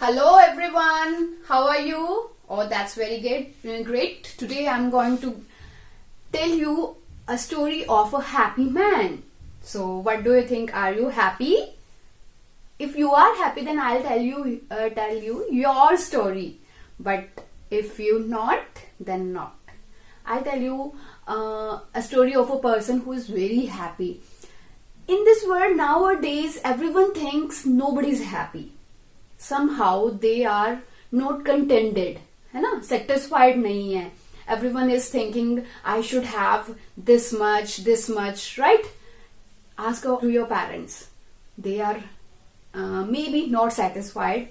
Hello everyone, how are you? Oh, that's very great. Today I'm going to tell you a story of a happy man. So, what do you think? Are you happy? If you are happy, then I'll tell you your story. But if you not, then not. I'll tell you a story of a person who is very happy. In this world nowadays, everyone thinks nobody's happy. Somehow they are not contented, है ना, satisfied नहीं है. Everyone is thinking I should have this much, right? Ask to your parents. They are maybe not satisfied.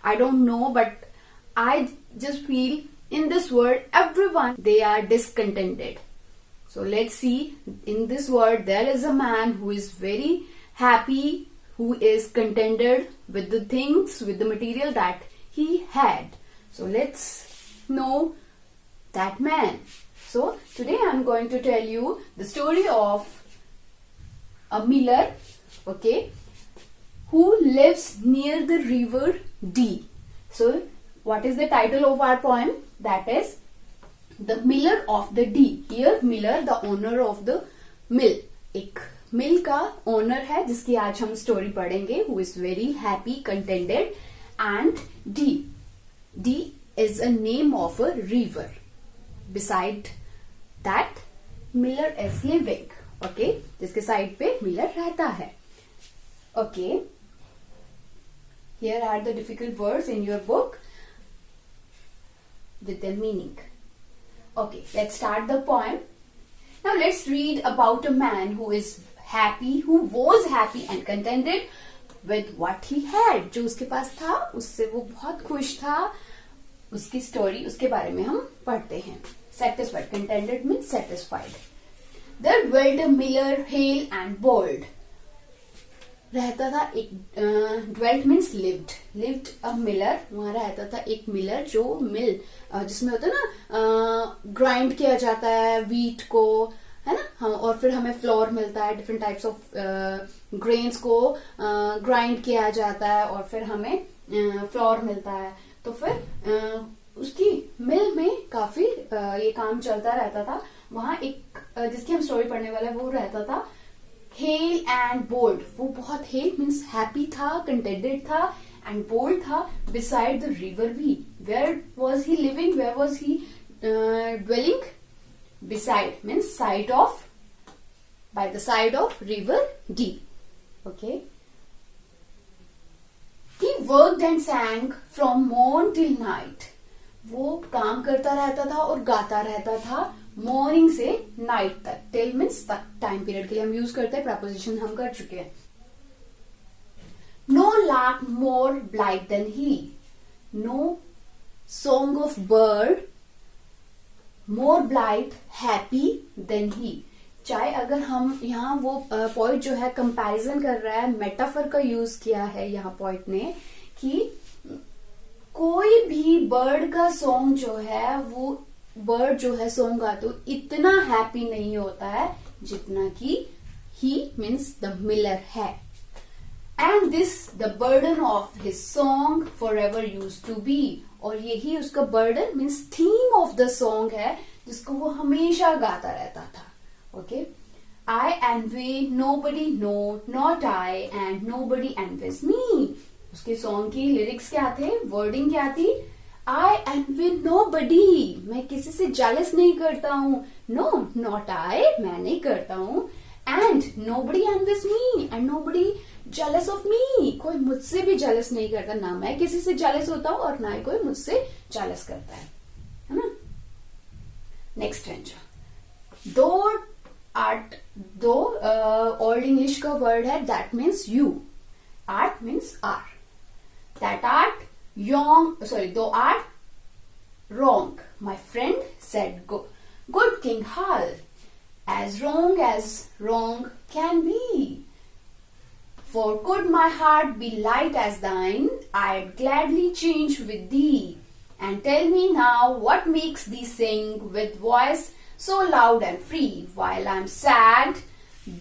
I don't know, but I just feel in this world everyone they are discontented. So let's see. In this world there is a man who is very happy, who is contented with the things, with the material that he had. So let's know that man. So today I'm going to tell you the story of a miller, okay, who lives near the river Dee. So what is the title of our poem? That is The Miller of the Dee. Here Miller, the owner of the mill. एक मिल का owner है जिसकी आज हम story पढ़ेंगे, who is very happy, contented. And Dee is a name of a river. Beside that miller is living, okay, जिसके side पे miller रहता है. Okay, here are the difficult words in your book with their meaning. Okay, let's start the poem. Now let's read about a man who is happy, who was happy and contented with what he had. जो उसके पास था उससे वो बहुत खुश था. उसकी story, उसके बारे में हम पढ़ते हैं. Satisfied, contented means satisfied. There dwelt a miller hale and bold. रहता था एक dwelt means lived a miller. वहां रहता था एक मिलर जो मिल जिसमें होता है ना, ग्राइंड किया जाता है व्हीट को, है ना, हम, और फिर हमें फ्लोर मिलता है. डिफरेंट टाइप्स ऑफ ग्रेन्स को ग्राइंड किया जाता है और फिर हमें फ्लोर मिलता है. तो फिर उसकी मिल में काफी ये काम चलता रहता था. वहां एक जिसकी हम स्टोरी पढ़ने वाला है वो रहता था हेल एंड बोल्ड. वो बहुत हेल मीन्स हैप्पी था, कंटेंटेड था, एंड बोल्ड था. बिसाइड द रिवर भी. Where was he living, where was he dwelling? Beside means side of, by the side of river Dee. Okay. He worked and sang from morn till night. वो काम करता रहता था और गाता रहता था मॉर्निंग से नाइट तक. टिल मीन्स तक, टाइम पीरियड के लिए हम यूज करते हैं. प्रपोजिशन हम कर चुके हैं. No lark more blithe than he. No song of bird more blithe happy than he. चाहे अगर हम यहाँ वो पॉइंट जो है कंपैरिजन कर रहा है, मेटाफर का यूज किया है यहाँ पॉइंट ने, कि कोई भी बर्ड का सॉन्ग जो है, वो बर्ड जो है सॉन्ग गा तो इतना हैप्पी नहीं होता है जितना कि ही मीन्स द मिलर है. And this the burden of his song forever used to be. और यही उसका burden means theme of the song है जिसको वो हमेशा गाता रहता था. Okay, I envy nobody no not I and nobody envies me. उसके सॉन्ग की लिरिक्स क्या थे, वर्डिंग क्या थी? आई एनवी नोबडी, मैं किसी से जेलस नहीं करता हूं. नो नॉट आई, मैं नहीं करता हूं. And nobody envies me, and nobody jealous of me. कोई मुझसे भी जेलस नहीं करता. ना मैं किसी से जेलस होता हूं और ना ही कोई मुझसे जेलस करता है ना. Next range. Thou old English का वर्ड है that means you. Art means are. That art though art wrong, my friend said, good King Hal, as wrong can be. For could my heart be light as thine, I'd gladly change with thee. And tell me now, what makes thee sing with voice so loud and free, while I'm sad,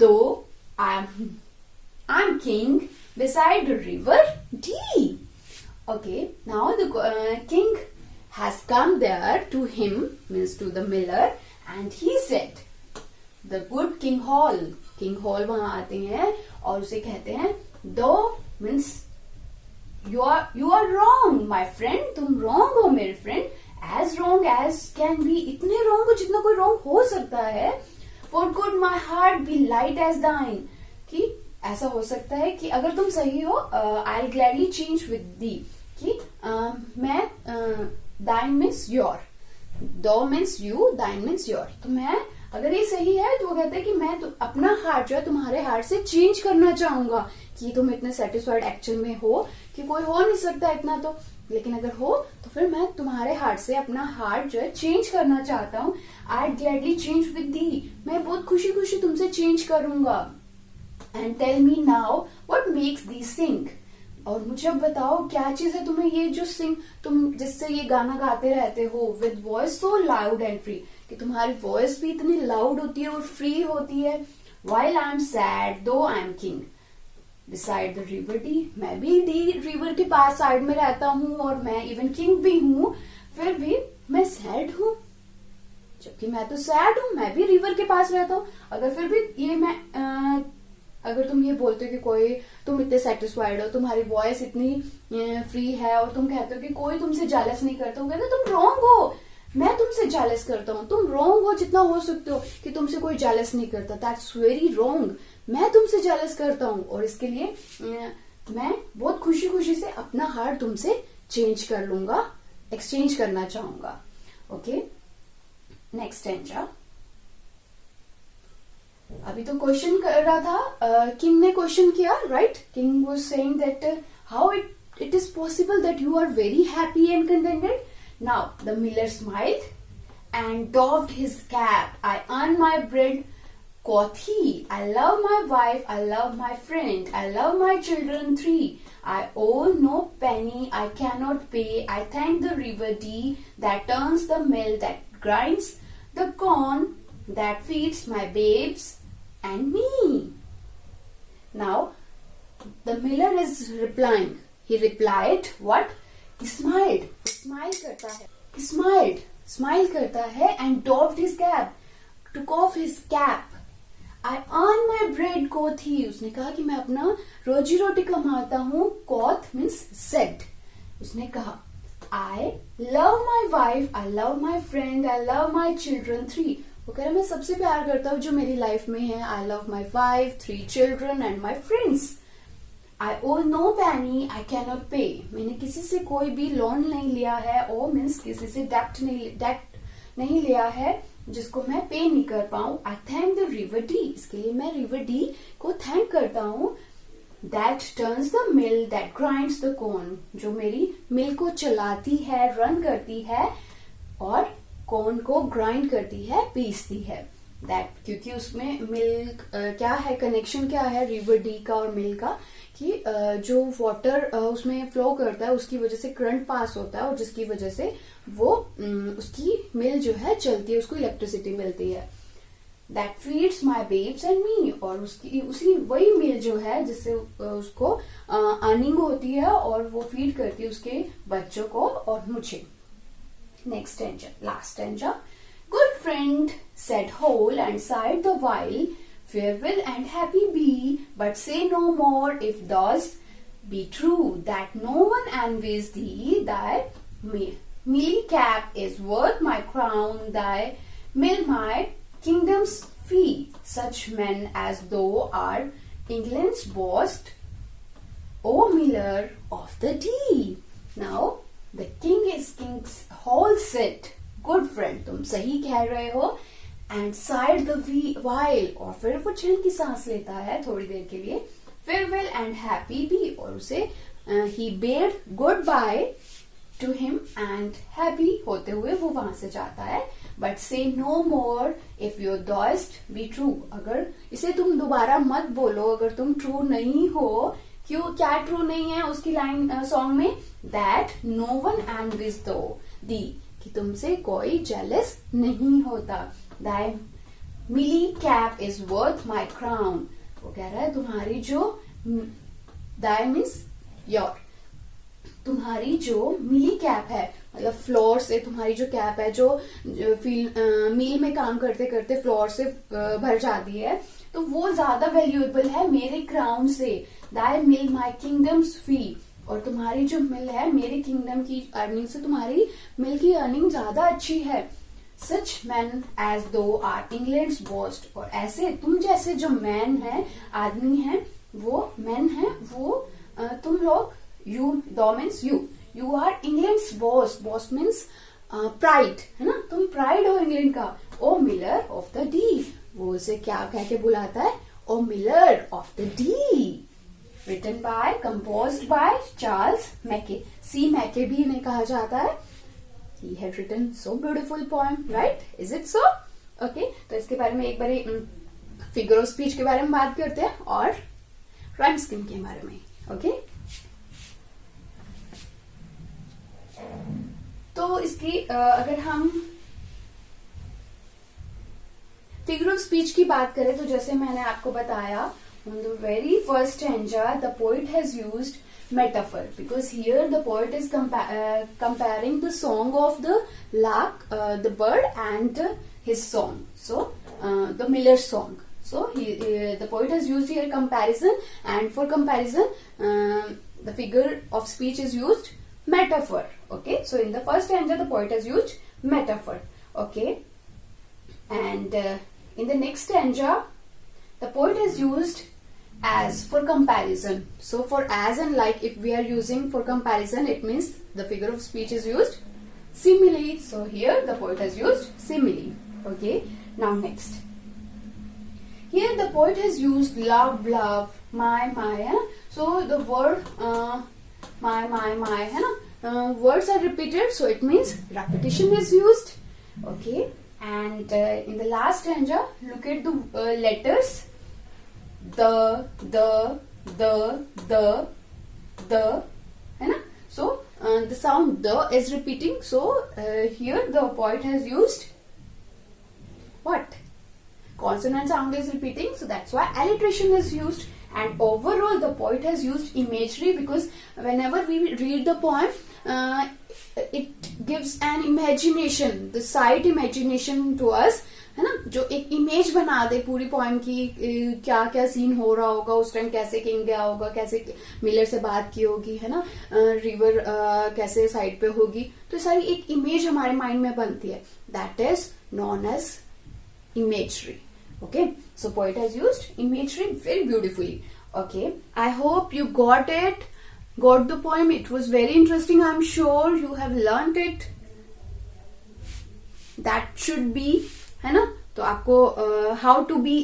though I'm king beside the river Dee. Okay, now the king has come there to him, means to the miller, and he said, the good king hall. King hall वहां आते हैं और उसे कहते हैं, दो means you are wrong my friend, तुम wrong हो मेरे friend, as wrong as can be, इतने wrong हो जितना कोई wrong हो सकता है. For could my heart be light as thine, कि ऐसा हो सकता है कि अगर तुम सही हो, I'll gladly change with thee, कि मैं thine means your, दो means you, thine means your, तो मैं अगर ये सही है तो वो कहते हैं कि मैं तो अपना हार्ट जो है तुम्हारे हार्ट से चेंज करना चाहूंगा, कि तुम इतने सेटिस्फाइड एक्चुअल में हो कि कोई हो नहीं सकता इतना, तो लेकिन अगर हो तो फिर मैं तुम्हारे हार्ट से अपना हार्ट जो है चेंज करना चाहता हूँ. I gladly change with thee, मैं बहुत खुशी खुशी तुमसे चेंज करूंगा. And tell me now what makes thee sing, और मुझे अब बताओ क्या चीज है तुम्हें ये जो सिंग, तुम जिससे ये गाना गाते रहते हो with voice so loud and free, कि तुम्हारी वॉइस भी इतनी लाउड होती है और फ्री होती है. वाइल आई एम सैड दो I am king beside the river D, मैं भी डी रिवर के पास साइड में रहता हूँ और मैं इवन किंग भी हूँ, फिर भी मैं सैड हूँ, जबकि मैं तो सैड हूँ, मैं भी रिवर के पास रहता हूँ. अगर फिर भी ये मैं अगर तुम ये बोलते हो कि कोई, तुम इतने सेटिस्फाइड हो, तुम्हारी वॉइस इतनी फ्री है और तुम कहते हो कि कोई तुमसे जेलस नहीं करता, हो कहते तुम रॉन्ग हो, मैं तुमसे जेलस करता हूँ, तुम रॉन्ग हो जितना हो सकते हो कि तुमसे कोई जेलस नहीं करता, दैट्स वेरी रॉन्ग, मैं तुमसे जेलस करता हूँ और इसके लिए मैं बहुत खुशी खुशी से अपना हार्ट तुमसे चेंज कर लूंगा, एक्सचेंज करना चाहूंगा. Okay, next stanza. अभी तो क्वेश्चन कर रहा था, किंग ने क्वेश्चन किया, right? King was saying that how it is possible that you are very happy and contented. Now the miller smiled and doffed his cap. I earn my bread, quoth he. I love my wife, I love my friend, I love my children three. I owe no penny, I cannot pay. I thank the river Dee that turns the mill, that grinds the corn, that feeds my babes and me. Now the miller is replying. He replied, what? He smiled. Smile करता है, smile करता है and doffed his cap, took off his cap. I earn my bread quoth he, उसने कहा कि मैं अपना रोजी रोटी कमाता हूँ. कोथ मीन्स सेड, उसने कहा I love my wife, I love my friend, I love my children three. वो कह रहा मैं सबसे प्यार करता हूँ जो मेरी लाइफ में है. I love my wife, 3 children and my friends. I owe no penny, I cannot pay. मैंने किसी से कोई भी लोन नहीं लिया है, ओ मीन्स किसी से डेट नहीं लिया है जिसको मैं पे नहीं कर पाऊं. I thank the river Dee, इसके लिए मैं रिवर डी को थैंक करता हूँ. That turns the mill, that grinds the corn, जो मेरी मिल को चलाती है, रन करती है और कॉर्न को ग्राइंड करती है, पीसती है. दैट, क्योंकि उसमें मिल्क क्या है, कनेक्शन क्या है रिवर डी का और मिल का, कि जो वाटर उसमें फ्लो करता है उसकी वजह से करंट पास होता है और जिसकी वजह से वो उसकी मिल जो है चलती है, उसको इलेक्ट्रिसिटी मिलती है. That feeds my babes and me, और उसी वही मिल जो है जिससे उसको अर्निंग होती है और वो फीड करती है उसके बच्चों को और मुझे. Next stanza, last stanza. Good friend, said Hole and sighed the while, farewell and happy be, but say no more if thou'st be true, that no one envies thee, thy mealy cap is worth my crown, thy mill my kingdom's fee. Such men as thou are England's boast, O miller of the Dee. Now the king's Hole said, good friend, तुम सही कह रहे हो. And side the while, और फिर वो चैन की सांस लेता है थोड़ी देर के लिए. फेयरवेल एंड हैप्पी बी, और उसे he bade good bye to him and happy होते हुए वो वहां से जाता है. But say no more if your dost be true, अगर इसे तुम दोबारा मत बोलो अगर तुम ट्रू नहीं हो. क्यों, क्या ट्रू नहीं है उसकी लाइन सॉन्ग में? That no one envies thee, कि तुमसे कोई जेलस नहीं होता. Thy mealy cap is worth my crown, वो कह रहा है तुम्हारी जो दाई मीन्स योर तुम्हारी जो मिली कैप है, मतलब फ्लोर से तुम्हारी जो कैप है जो मील में काम करते करते फ्लोर से भर जाती है, तो वो ज्यादा वैल्यूएबल है मेरे क्राउन से। दाई मिल माई किंगडम्स फी, और तुम्हारी जो मिल है मेरे किंगडम की अर्निंग से तुम्हारी मिल की अर्निंग ज्यादा अच्छी है। सच मैन एज दो आर इंग्लैंड्स बोस्ट, और ऐसे तुम जैसे जो मैन है, आदमी है, वो मैन है, वो तुम लोग, you do means you are England's boast, boast means pride, है ना, तुम प्राइड हो इंग्लैंड का। O miller of the Dee, वो उसे क्या कह के बुलाता है, O miller of the Dee. Written by, composed by Charles Mackay. C. Mackay भी इन्हें कहा जाता है। He had written so beautiful poem, right? Is it so? Okay, तो इसके बारे में एक बार फिगर ऑफ स्पीच के बारे में बात करते हैं और राइम स्कीम के बारे में। ओके, तो इसकी अगर हम फिगर ऑफ स्पीच की बात करें तो जैसे मैंने आपको बताया, on the very first stanza the poet has used metaphor, because here the poet is comparing the song of the lark, the bird, and his song, so the miller's song. So the poet has used here comparison, and for comparison the figure of speech is used metaphor. Okay, so in the first stanza the poet has used metaphor. Okay, and in the next stanza the poet has used as for comparison. So for as and like, if we are using for comparison, it means the figure of speech is used simile. So here the poet has used simile. Okay, now next, here the poet has used love, love, my, hai? So the word my, hai na? Words are repeated, so it means repetition is used. Okay, and in the last stanza, look at the letters. The, है ना? So the sound the is repeating. So here the poet has used what? Consonant sound is repeating. So that's why alliteration is used. And overall the poet has used imagery, because whenever we read the poem, it gives an imagination, the sight imagination to us, है ना, जो एक image बना दे पूरी poem की, क्या क्या scene हो रहा होगा उस टाइम, कैसे किंग गया होगा, कैसे मिलर से बात की होगी, है ना, रिवर कैसे साइड पे होगी, तो सारी एक इमेज हमारे माइंड में बनती है। That is known as imagery. Okay, so poet has used imagery very beautifully. Okay, I hope you got the poem. It was very interesting. I'm sure you have learnt it. That should be, है ना, तो आपको how to be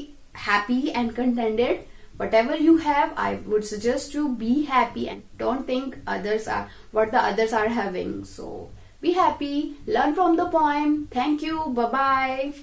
happy and contented. Whatever you have, I would suggest you be happy and don't think what the others are having. So be happy, learn from the poem. Thank you. Bye bye.